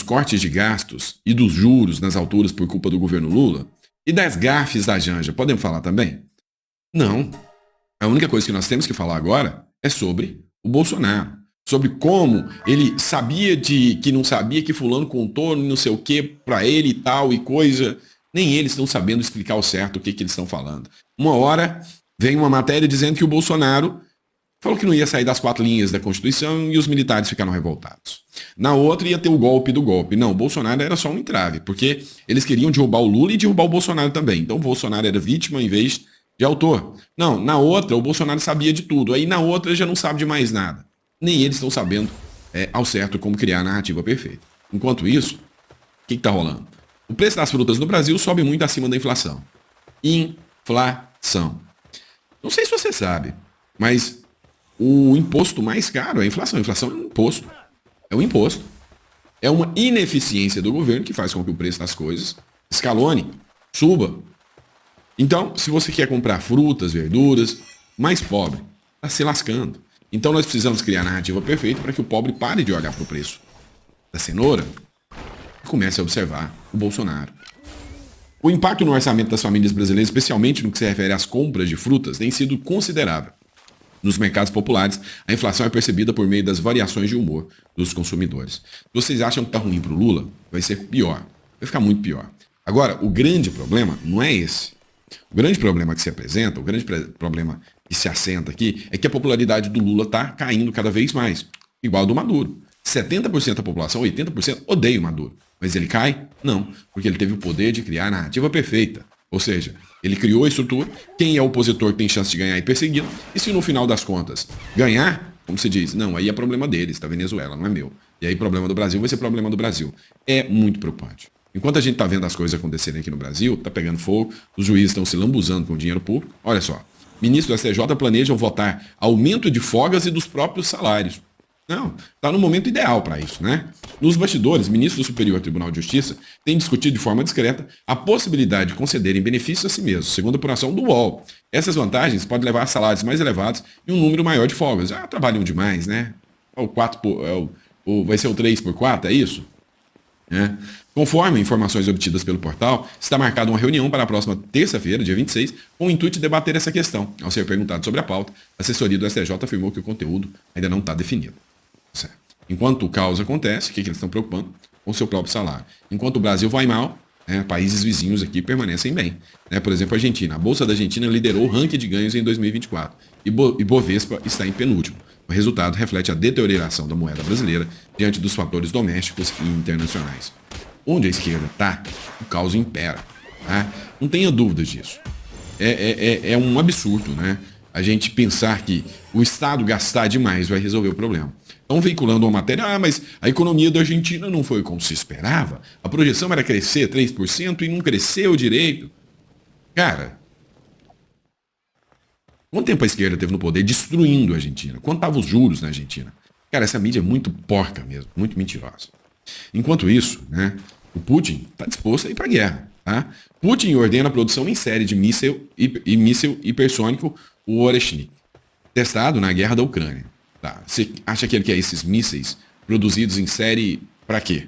cortes de gastos e dos juros nas alturas por culpa do governo Lula? E das gafes da Janja, podemos falar também? Não. A única coisa que nós temos que falar agora é sobre o Bolsonaro. Sobre como ele sabia que não sabia, que fulano contou não sei o que pra ele e tal e coisa. Nem eles estão sabendo explicar ao certo o que eles estão falando. Uma hora vem uma matéria dizendo que o Bolsonaro falou que não ia sair das 4 linhas da Constituição e os militares ficaram revoltados. Na outra ia ter o golpe do golpe. Não, o Bolsonaro era só um entrave, porque eles queriam derrubar o Lula e derrubar o Bolsonaro também. Então o Bolsonaro era vítima em vez de autor. Não, na outra o Bolsonaro sabia de tudo. Aí na outra já não sabe de mais nada. Nem eles estão sabendo ao certo como criar a narrativa perfeita. Enquanto isso, o que está rolando? O preço das frutas no Brasil sobe muito acima da inflação. Inflação. Não sei se você sabe, mas o imposto mais caro é a inflação. A inflação é um imposto. É um imposto. É uma ineficiência do governo que faz com que o preço das coisas escalone, suba. Então, se você quer comprar frutas, verduras, mais pobre, está se lascando. Então nós precisamos criar a narrativa perfeita para que o pobre pare de olhar para o preço da cenoura e comece a observar o Bolsonaro. O impacto no orçamento das famílias brasileiras, especialmente no que se refere às compras de frutas, tem sido considerável. Nos mercados populares, a inflação é percebida por meio das variações de humor dos consumidores. Se vocês acham que está ruim para o Lula, vai ser pior. Vai ficar muito pior. Agora, o grande problema não é esse. O grande problema que se apresenta, o grande problema que se assenta aqui, é que a popularidade do Lula está caindo cada vez mais. Igual a do Maduro. 70% da população, 80% odeia o Maduro. Mas ele cai? Não. Porque ele teve o poder de criar a narrativa perfeita. Ou seja, ele criou a estrutura, quem é opositor tem chance de ganhar e perseguido, e se no final das contas ganhar, como se diz, não, aí é problema deles, da Venezuela, não é meu. E aí problema do Brasil vai ser problema do Brasil. É muito preocupante. Enquanto a gente está vendo as coisas acontecerem aqui no Brasil, está pegando fogo, os juízes estão se lambuzando com dinheiro público. Olha só, ministros do STJ planejam votar aumento de folgas e dos próprios salários. Não, está no momento ideal para isso, né? Nos bastidores, ministros do Superior Tribunal de Justiça têm discutido de forma discreta a possibilidade de concederem benefícios a si mesmos, segundo a apuração do UOL. Essas vantagens podem levar a salários mais elevados e um número maior de folgas. Ah, trabalham demais, né? Vai ser o 3 por 4, é isso? Conforme informações obtidas pelo portal, está marcada uma reunião para a próxima terça-feira, dia 26, com o intuito de debater essa questão. Ao ser perguntado sobre a pauta, a assessoria do STJ afirmou que o conteúdo ainda não está definido. Certo. Enquanto o caos acontece, o que eles estão preocupando? Com o seu próprio salário. Enquanto o Brasil vai mal, países vizinhos aqui permanecem bem. Por exemplo, a Argentina. A Bolsa da Argentina liderou o ranking de ganhos em 2024. E Bovespa está em penúltimo. O resultado reflete a deterioração da moeda brasileira diante dos fatores domésticos e internacionais. Onde a esquerda está, o caos impera. Tá? Não tenha dúvidas disso. É um absurdo, né? A gente pensar que o Estado gastar demais vai resolver o problema. Estão veiculando uma matéria, mas a economia da Argentina não foi como se esperava. A projeção era crescer 3% e não cresceu direito. Cara, quanto tempo a esquerda teve no poder destruindo a Argentina? Quanto estavam os juros na Argentina? Cara, essa mídia é muito porca mesmo, muito mentirosa. Enquanto isso, né, o Putin está disposto a ir para a guerra. Tá? Putin ordena a produção em série de míssil hipersônico, o Oreshnik, testado na guerra da Ucrânia. Tá. Você acha que ele quer esses mísseis produzidos em série para quê?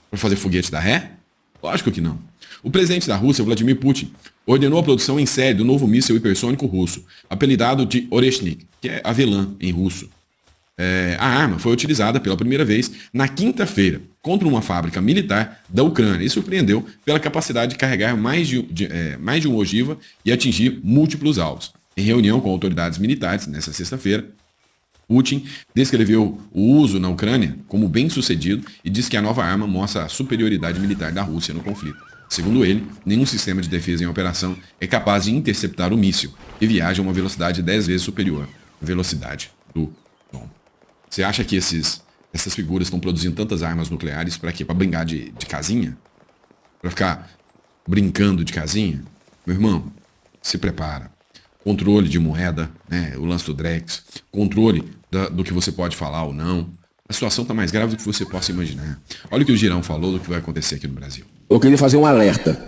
Para fazer foguete da ré? Lógico que não. O presidente da Rússia, Vladimir Putin, ordenou a produção em série do novo míssil hipersônico russo, apelidado de Oreshnik, que é avelã em russo. A arma foi utilizada pela primeira vez na quinta-feira contra uma fábrica militar da Ucrânia e surpreendeu pela capacidade de carregar mais de uma ogiva e atingir múltiplos alvos. Em reunião com autoridades militares nesta sexta-feira, Putin descreveu o uso na Ucrânia como bem-sucedido e disse que a nova arma mostra a superioridade militar da Rússia no conflito. Segundo ele, nenhum sistema de defesa em operação é capaz de interceptar o míssil, que viaja a uma velocidade 10 vezes superior à velocidade do som. Você acha que essas figuras estão produzindo tantas armas nucleares para quê? Para brincar de casinha? Para ficar brincando de casinha? Meu irmão, se prepara. Controle de moeda, né? O lance do Drex, controle do que você pode falar ou não. A situação está mais grave do que você possa imaginar. Olha o que o Girão falou do que vai acontecer aqui no Brasil. Eu queria fazer um alerta.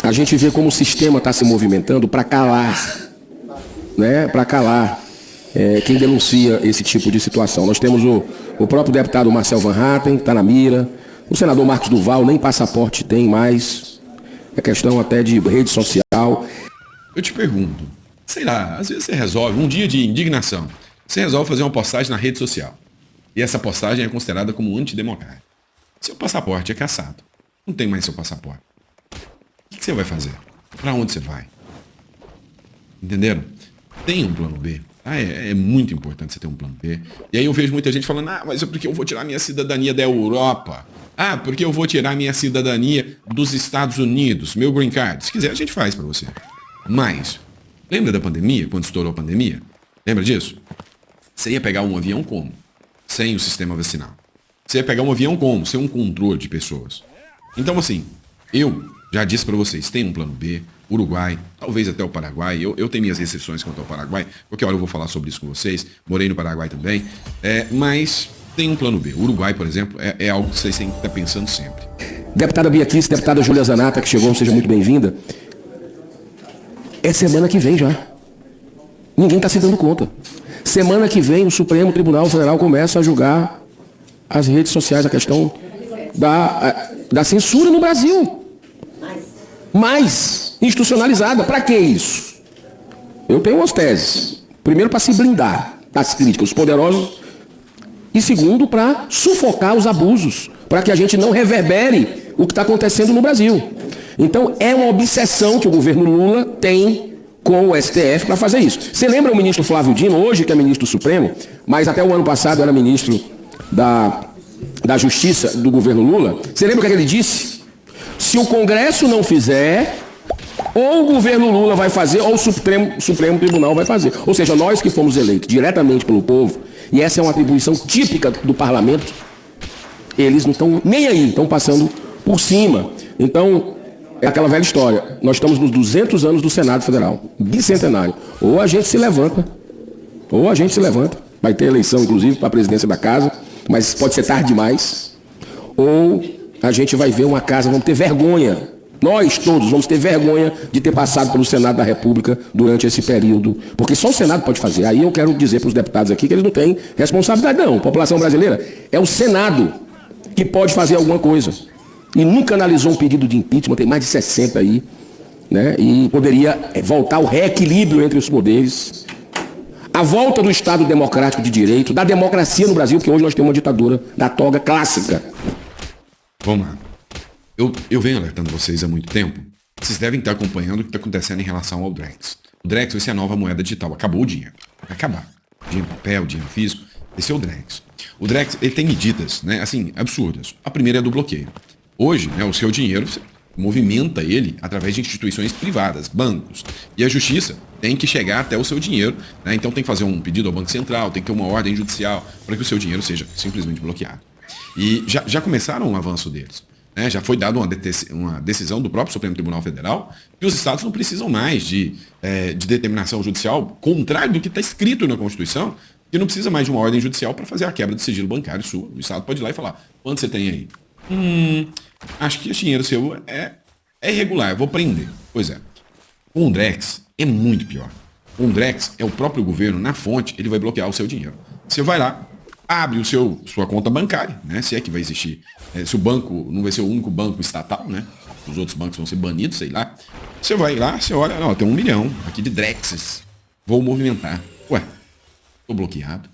A gente vê como o sistema está se movimentando para calar, né? Para calar quem denuncia esse tipo de situação. Nós temos o próprio deputado Marcel Van Hatten, que está na mira, o senador Marcos Duval, nem passaporte tem mais, é questão até de rede social. Eu te pergunto, sei lá, às vezes você resolve, um dia de indignação, você resolve fazer uma postagem na rede social, e essa postagem é considerada como antidemocrática. Seu passaporte é cassado, não tem mais seu passaporte. O que você vai fazer? Para onde você vai? Entenderam? Tem um plano B. É muito importante você ter um plano B. E aí eu vejo muita gente falando, mas é porque eu vou tirar minha cidadania da Europa. Porque eu vou tirar minha cidadania dos Estados Unidos, meu green card. Se quiser, a gente faz para você. Mas, lembra da pandemia, quando estourou a pandemia? Lembra disso? Você ia pegar um avião como? Sem o sistema vacinal. Você ia pegar um avião como? Sem um controle de pessoas. Então, assim, eu já disse para vocês, tem um plano B, Uruguai, talvez até o Paraguai. Eu tenho minhas restrições quanto ao Paraguai. Qualquer hora eu vou falar sobre isso com vocês. Morei no Paraguai também. Mas tem um plano B. O Uruguai, por exemplo, é algo que vocês têm que estar pensando sempre. Deputada Beatriz, deputada Júlia Zanata, que chegou, seja muito bem-vinda. É semana que vem já. Ninguém está se dando conta. Semana que vem o Supremo Tribunal Federal começa a julgar as redes sociais, a questão da censura no Brasil. Mais institucionalizada. Para que isso? Eu tenho umas teses. Primeiro, para se blindar das críticas, os poderosos. E segundo, para sufocar os abusos. Para que a gente não reverbere o que está acontecendo no Brasil. Então, é uma obsessão que o governo Lula tem com o STF para fazer isso. Você lembra o ministro Flávio Dino, hoje que é ministro do Supremo, mas até o ano passado era ministro da Justiça do governo Lula? Você lembra o que ele disse? Se o Congresso não fizer, ou o governo Lula vai fazer, ou o Supremo Tribunal vai fazer. Ou seja, nós que fomos eleitos diretamente pelo povo, e essa é uma atribuição típica do parlamento, eles não estão nem aí, estão passando por cima. Então, é aquela velha história. Nós estamos nos 200 anos do Senado Federal, bicentenário. Ou a gente se levanta, ou a gente se levanta. Vai ter eleição, inclusive, para a presidência da casa, mas pode ser tarde demais. Ou a gente vai ver uma casa, vamos ter vergonha. Nós todos vamos ter vergonha de ter passado pelo Senado da República durante esse período. Porque só o Senado pode fazer. Aí eu quero dizer para os deputados aqui que eles não têm responsabilidade, não. A população brasileira é o Senado que pode fazer alguma coisa. E nunca analisou um pedido de impeachment, tem mais de 60 aí, né? E poderia voltar o reequilíbrio entre os poderes, a volta do Estado democrático de direito, da democracia no Brasil, porque hoje nós temos uma ditadura da toga clássica. Vamos lá. Eu venho alertando vocês há muito tempo. Vocês devem estar acompanhando o que está acontecendo em relação ao Drex. O Drex vai ser a nova moeda digital. Acabou o dinheiro. Vai acabar. Dinheiro papel, dinheiro físico. Esse é o Drex. O Drex, ele tem medidas, né, assim, absurdas. A primeira é do bloqueio. Hoje, né, o seu dinheiro, você movimenta ele através de instituições privadas, bancos. E a justiça tem que chegar até o seu dinheiro, né? Então tem que fazer um pedido ao Banco Central, tem que ter uma ordem judicial para que o seu dinheiro seja simplesmente bloqueado. E já começaram um avanço deles. Né? Já foi dada uma decisão do próprio Supremo Tribunal Federal que os estados não precisam mais de determinação judicial, contrário do que está escrito na Constituição, que não precisa mais de uma ordem judicial para fazer a quebra do sigilo bancário sua. O estado pode ir lá e falar, quanto você tem aí? Acho que esse dinheiro seu é irregular, eu vou prender. Pois é. Com o Drex é muito pior. Com o Drex é o próprio governo, na fonte, ele vai bloquear o seu dinheiro. Você vai lá, abre sua conta bancária, né? Se é que vai existir. Se o banco não vai ser o único banco estatal, né? Os outros bancos vão ser banidos, sei lá. Você vai lá, você olha, não, tem 1 milhão aqui de Drexes. Vou movimentar. Ué, tô bloqueado.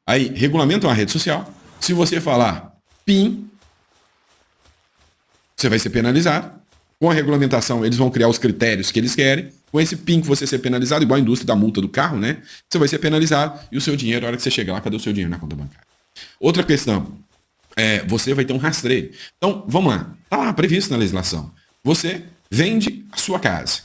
Aí, regulamenta uma rede social. Se você falar PIN, você vai ser penalizado. Com a regulamentação, eles vão criar os critérios que eles querem. Com esse PIN que você ser penalizado, igual a indústria da multa do carro, né? Você vai ser penalizado e o seu dinheiro, a hora que você chegar lá, cadê o seu dinheiro na conta bancária? Outra questão, você vai ter um rastreio. Então, vamos lá. Está lá previsto na legislação. Você vende a sua casa.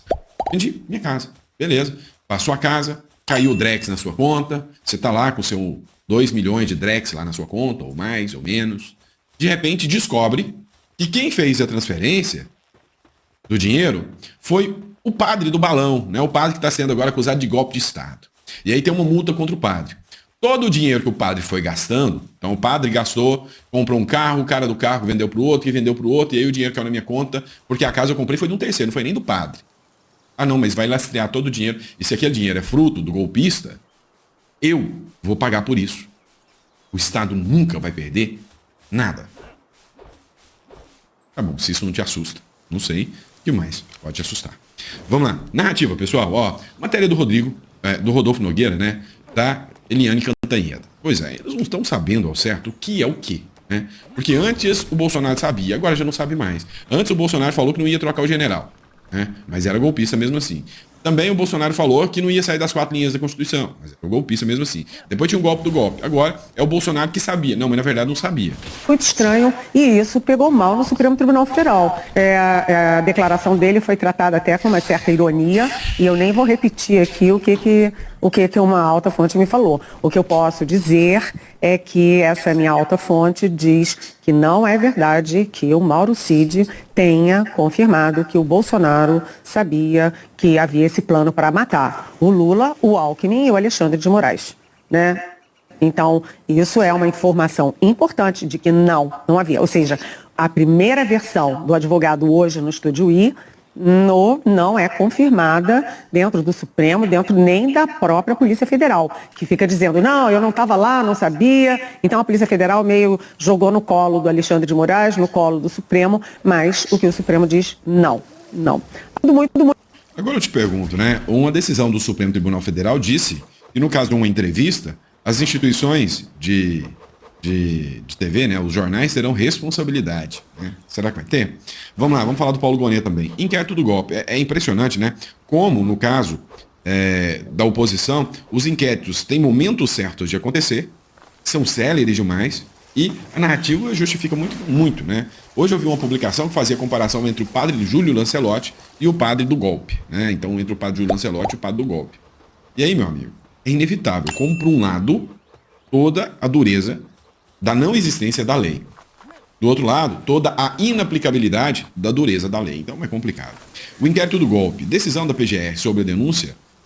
Vendi minha casa. Beleza. Para a sua casa, caiu o Drex na sua conta. Você está lá com o seu 2 milhões de Drex lá na sua conta, ou mais, ou menos. De repente, descobre que quem fez a transferência do dinheiro foi o padre do balão, né? O padre que está sendo agora acusado de golpe de Estado. E aí tem uma multa contra o padre. Todo o dinheiro que o padre foi gastando, então o padre gastou, comprou um carro, o cara do carro vendeu para o outro, que vendeu para o outro, e aí o dinheiro caiu na minha conta, porque a casa eu comprei foi de um terceiro, não foi nem do padre. Ah não, mas vai lastrear todo o dinheiro. E se aquele dinheiro é fruto do golpista, Eu vou pagar por isso. O Estado nunca vai perder nada. Tá bom, se isso não te assusta, não sei, o que mais pode te assustar. Vamos lá, narrativa, pessoal, ó, matéria do do Rodolfo Nogueira, né, da Eliane Cantanheda. Pois é, eles não estão sabendo ao certo o que é o quê, né, porque antes o Bolsonaro sabia, agora já não sabe mais. Antes o Bolsonaro falou que não ia trocar o general, né, mas era golpista mesmo assim. Também o Bolsonaro falou que não ia sair das 4 linhas da Constituição, mas era golpista mesmo assim. Depois tinha um golpe do golpe. Agora é o Bolsonaro que sabia. Não, mas na verdade não sabia. Muito estranho, e isso pegou mal no Supremo Tribunal Federal. A declaração dele foi tratada até com uma certa ironia, e eu nem vou repetir aqui o que uma alta fonte me falou. O que eu posso dizer é que essa minha alta fonte diz que não é verdade que o Mauro Cid tenha confirmado que o Bolsonaro sabia que havia esse plano para matar o Lula, o Alckmin e o Alexandre de Moraes, né? Então, isso é uma informação importante de que não havia. Ou seja, a primeira versão do advogado hoje no Estúdio I não é confirmada dentro do Supremo, dentro nem da própria Polícia Federal, que fica dizendo, não, eu não estava lá, não sabia. Então, a Polícia Federal meio jogou no colo do Alexandre de Moraes, no colo do Supremo, mas o que o Supremo diz, não. Tudo muito. Agora eu te pergunto, né? Uma decisão do Supremo Tribunal Federal disse que no caso de uma entrevista, as instituições de TV, né, os jornais terão responsabilidade, né? Será que vai ter? Vamos lá, vamos falar do Paulo Gonet também. Inquérito do golpe. É impressionante, né? Como, no caso da oposição, os inquéritos têm momentos certos de acontecer, são céleres demais, e a narrativa justifica muito, né? Hoje eu vi uma publicação que fazia comparação entre o padre Júlio Lancelotti e o padre do golpe, né? Então, entre o padre Júlio Lancelotti e o padre do golpe. E aí, meu amigo, é inevitável, como por um lado, toda a dureza da não existência da lei. Do outro lado, toda a inaplicabilidade da dureza da lei. Então é complicado. O inquérito do golpe, decisão da PGR sobre a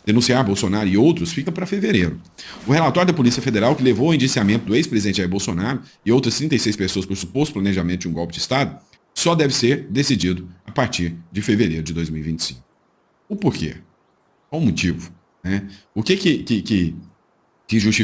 denunciar Bolsonaro e outros, fica para fevereiro. O relatório da Polícia Federal, que levou ao indiciamento do ex-presidente Jair Bolsonaro e outras 36 pessoas por suposto planejamento de um golpe de Estado, só deve ser decidido a partir de fevereiro de 2025. O porquê? Qual o motivo? Né? O que justifica